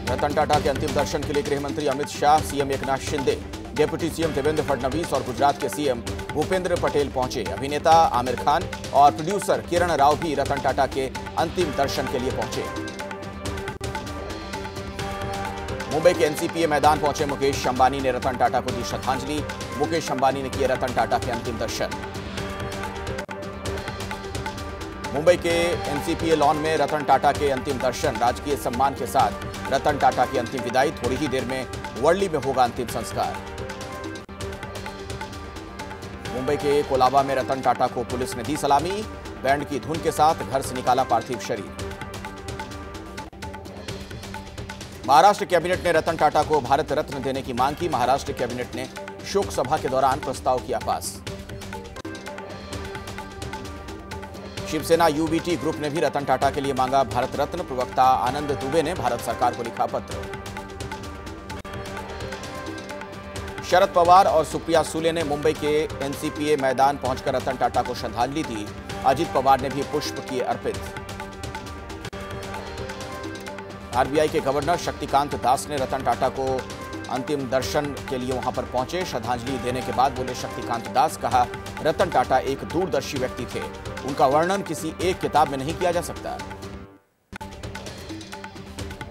रतन टाटा के अंतिम दर्शन के लिए गृह मंत्री Amit Shah, CM Eknath Shinde, deputy CM Devendra Fadnavis और गुजरात के सीएम भूपेंद्र पटेल पहुंचे। अभिनेता आमिर खान और प्रोड्यूसर किरण राव भी रतन टाटा के अंतिम दर्शन के लिए पहुंचे। मुंबई के एनसीपीए मैदान पहुंचे मुकेश अंबानी ने रतन टाटा को दी श्रद्धांजलि। मुकेश अंबानी ने किए रतन टाटा के अंतिम दर्शन। मुंबई के एनसीपीए लॉन में रतन टाटा के अंतिम दर्शन, राजकीय सम्मान के साथ रतन टाटा की अंतिम विदाई। थोड़ी ही देर में वर्ली में होगा अंतिम संस्कार। मुंबई के कोलाबा में रतन टाटा को पुलिस ने दी सलामी। बैंड की धुन के साथ घर से निकाला पार्थिव शरीर। महाराष्ट्र कैबिनेट ने रतन टाटा को भारत रत्न देने की मांग की। महाराष्ट्र कैबिनेट ने शोक सभा के दौरान प्रस्ताव किया पास। शिवसेना यूबीटी ग्रुप ने भी रतन टाटा के लिए मांगा भारत रत्न। प्रवक्ता आनंद दुबे ने भारत सरकार को लिखा पत्र। शरद पवार और सुप्रिया सुले ने मुंबई के एनसीपीए मैदान पहुंचकर रतन टाटा को श्रद्धांजलि दी। अजित पवार ने भी पुष्प किए अर्पित। आरबीआई के गवर्नर शक्तिकांत दास ने रतन टाटा को अंतिम दर्शन के लिए वहां पर पहुंचे। श्रद्धांजलि देने के बाद बोले शक्तिकांत दास, कहा रतन टाटा एक दूरदर्शी व्यक्ति थे, उनका वर्णन किसी एक किताब में नहीं किया जा सकता।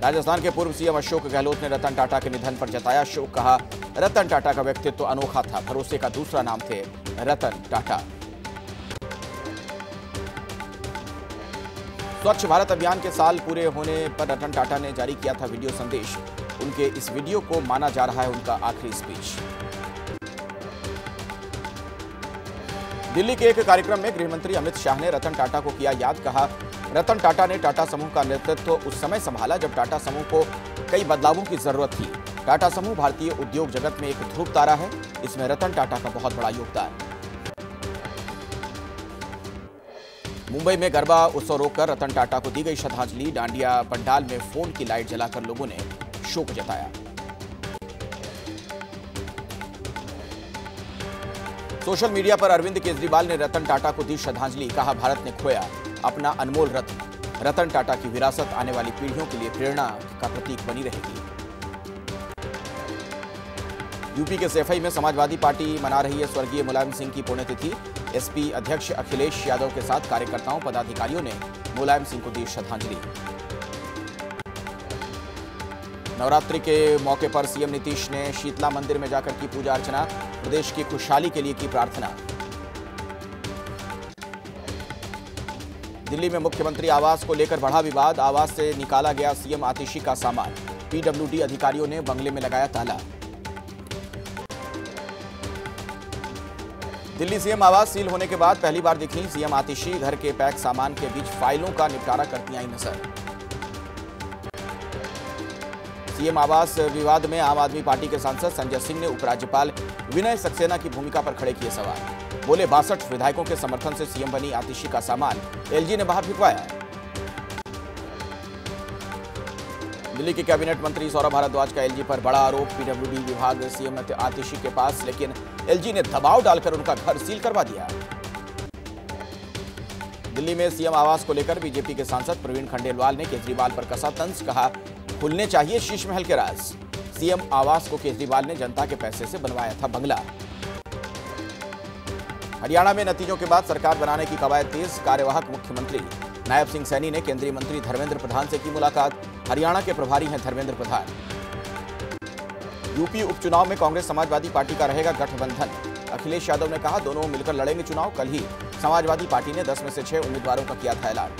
राजस्थान के पूर्व सीएम अशोक गहलोत ने रतन टाटा के निधन पर जताया शोक। कहा रतन टाटा का व्यक्तित्व अनोखा था, भरोसे का दूसरा नाम थे रतन टाटा। स्वच्छ भारत अभियान के साल पूरे होने पर रतन टाटा ने जारी किया था वीडियो संदेश। उनके इस वीडियो को माना जा रहा है उनका आखिरी स्पीच। दिल्ली के एक कार्यक्रम में गृह मंत्री अमित शाह ने रतन टाटा को किया याद। कहा रतन टाटा ने टाटा समूह का नेतृत्व उस समय संभाला जब टाटा समूह को कई बदलावों की जरूरत थी। टाटा समूह भारतीय उद्योग जगत में एक ध्रुव तारा है, इसमें रतन टाटा का बहुत बड़ा योगदान। मुंबई में गरबा उत्सव रोककर रतन टाटा को दी गई श्रद्धांजलि। डांडिया पंडाल में फोन की लाइट जलाकर लोगों ने शोक जताया। सोशल मीडिया पर अरविंद केजरीवाल ने रतन टाटा को दी श्रद्धांजलि। कहा भारत ने खोया अपना अनमोल रत्न। रतन टाटा की विरासत आने वाली पीढ़ियों के लिए प्रेरणा का प्रतीक बनी रहेगी। यूपी के सैफई में समाजवादी पार्टी मना रही है स्वर्गीय मुलायम सिंह की पुण्यतिथि। एसपी अध्यक्ष अखिलेश यादव के साथ कार्यकर्ताओं पदाधिकारियों ने मुलायम सिंह को दी श्रद्धांजलि। नवरात्रि के मौके पर सीएम नीतीश ने शीतला मंदिर में जाकर की पूजा अर्चना। प्रदेश की खुशहाली के लिए की प्रार्थना। दिल्ली में मुख्यमंत्री आवास को लेकर बढ़ा विवाद। आवास से निकाला गया सीएम आतिशी का सामान। पीडब्ल्यूडी अधिकारियों ने बंगले में लगाया ताला। दिल्ली सीएम आवास सील होने के बाद पहली बार दिखी सीएम आतिशी। घर के पैक सामान के बीच फाइलों का निपटारा करती आई नजर। सीएम आवास विवाद में आम आदमी पार्टी के सांसद संजय सिंह ने उपराज्यपाल विनय सक्सेना की भूमिका पर खड़े किए सवाल। बोले 62 विधायकों के समर्थन से सीएम बनी आतिशी का सामान एलजी ने बाहर फिकवाया। दिल्ली के कैबिनेट मंत्री सौरभ भारद्वाज का एलजी पर बड़ा आरोप। पीडब्ल्यूडी विभाग सीएम आतिशी के पास, लेकिन एलजी ने दबाव डालकर उनका घर सील करवा दिया। दिल्ली में सीएम आवास को लेकर बीजेपी के सांसद प्रवीण खंडेलवाल ने केजरीवाल पर कसा तंज। कहा खुलने चाहिए शीश महल के राज। सीएम आवास को केजरीवाल ने जनता के पैसे से बनवाया था बंगला। हरियाणा में नतीजों के बाद सरकार बनाने की कवायद तेज। कार्यवाहक मुख्यमंत्री नायब सिंह सैनी ने केंद्रीय मंत्री धर्मेंद्र प्रधान से की मुलाकात। हरियाणा के प्रभारी हैं धर्मेंद्र प्रधान। यूपी उपचुनाव में कांग्रेस समाजवादी पार्टी का रहेगा गठबंधन। अखिलेश यादव ने कहा दोनों मिलकर लड़ेंगे चुनाव। कल ही समाजवादी पार्टी ने 10 में से 6 उम्मीदवारों का किया था ऐलान।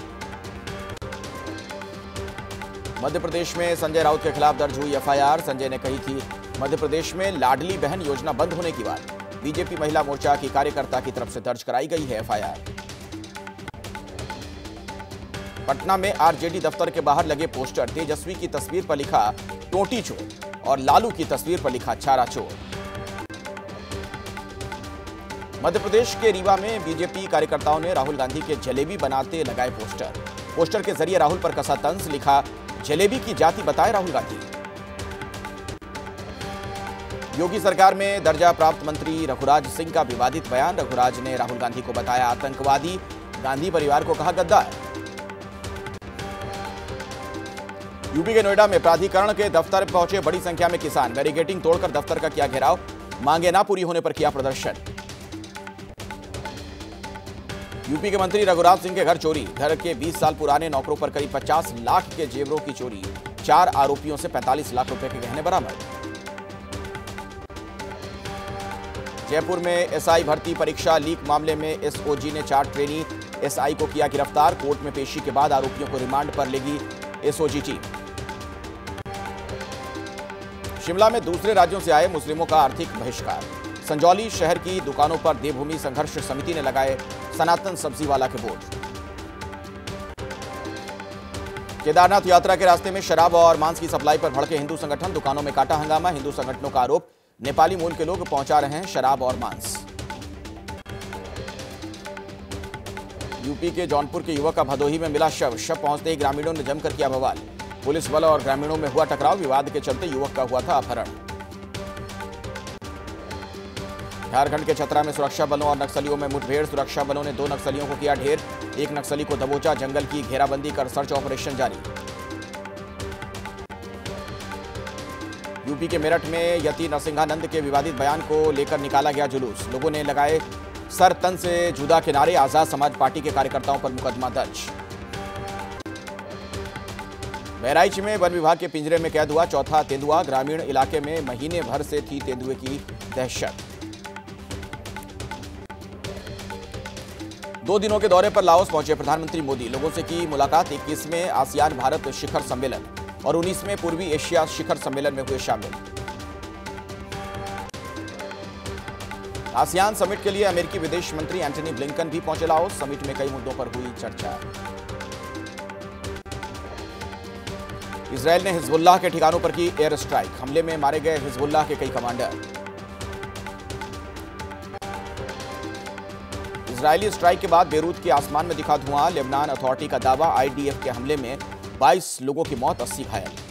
मध्य प्रदेश में संजय राउत के खिलाफ दर्ज हुई एफआईआर। संजय ने कही थी मध्य प्रदेश में लाडली बहन योजना बंद होने की बात। बीजेपी महिला मोर्चा की कार्यकर्ता की तरफ से दर्ज कराई गई है एफआईआर। पटना में आरजेडी दफ्तर के बाहर लगे पोस्टर। तेजस्वी की तस्वीर पर लिखा टोटी चोर और लालू की तस्वीर पर लिखा चारा चोर। मध्य प्रदेश के रीवा में बीजेपी कार्यकर्ताओं ने राहुल गांधी के जलेबी बनाते लगाए पोस्टर। पोस्टर के जरिए राहुल पर कसा तंज। लिखा जलेबी की जाति बताए राहुल गांधी। योगी सरकार में दर्जा प्राप्त मंत्री रघुराज सिंह का विवादित बयान। रघुराज ने राहुल गांधी को बताया आतंकवादी, गांधी परिवार को कहा गद्दार। यूपी के नोएडा में प्राधिकरण के दफ्तर पहुंचे बड़ी संख्या में किसान। बैरिकेडिंग तोड़कर दफ्तर का किया घेराव, मांगे ना पूरी होने पर किया प्रदर्शन। यूपी के मंत्री रघुराज सिंह के घर चोरी। घर के 20 साल पुराने नौकरों पर करीब 50 लाख के जेवरों की चोरी। 4 आरोपियों से 45 लाख रुपए के गहने बरामद। जयपुर में एसआई भर्ती परीक्षा लीक मामले में एसओजी ने 4 ट्रेनी एसआई को किया गिरफ्तार। कोर्ट में पेशी के बाद आरोपियों को रिमांड पर लेगी एसओजी टीम। शिमला में दूसरे राज्यों से आए मुस्लिमों का आर्थिक बहिष्कार। संजौली शहर की दुकानों पर देवभूमि संघर्ष समिति ने लगाए सनातन सब्जी वाला के बोर्ड। केदारनाथ यात्रा के रास्ते में शराब और मांस की सप्लाई पर भड़के हिंदू संगठन। दुकानों में काटा हंगामा। हिंदू संगठनों का आरोप, नेपाली मूल के लोग पहुंचा रहे हैं शराब और मांस। यूपी के जौनपुर के युवक का भदोही में मिला शव पहुंचते ही ग्रामीणों ने जमकर किया बवाल। पुलिस बल और ग्रामीणों में हुआ टकराव। विवाद के चलते युवक का हुआ था अपहरण। झारखंड के चतरा में सुरक्षा बलों और नक्सलियों में मुठभेड़। सुरक्षा बलों ने 2 नक्सलियों को किया ढेर। एक नक्सली को दबोचा। जंगल की घेराबंदी कर सर्च ऑपरेशन जारी। यूपी के मेरठ में यति नरसिंहानंद के विवादित बयान को लेकर निकाला गया जुलूस। लोगों ने लगाए सर तन से जुदा के नारे। आजाद समाज पार्टी के कार्यकर्ताओं पर मुकदमा दर्ज। बहराइच में वन विभाग के पिंजरे में कैद हुआ चौथा तेंदुआ। ग्रामीण इलाके में महीने भर से थी तेंदुए की दहशत। 2 दिनों के दौरे पर लाओस पहुंचे प्रधानमंत्री मोदी। लोगों से की मुलाकात। 21वें आसियान भारत शिखर सम्मेलन और 19वें पूर्वी एशिया शिखर सम्मेलन में हुए शामिल। आसियान समिट के लिए अमेरिकी विदेश मंत्री एंटनी ब्लिंकन भी पहुंचे लाओस। समिट में कई मुद्दों पर हुई चर्चा। इजरायल ने हिजबुल्लाह के ठिकानों पर की एयर स्ट्राइक। हमले में मारे गए हिजबुल्लाह के कई कमांडर। इजरायली स्ट्राइक के बाद बेरूत के आसमान में दिखा धुआं। लेबनान अथॉरिटी का दावा, आईडीएफ के हमले में 22 लोगों की मौत, 80 घायल।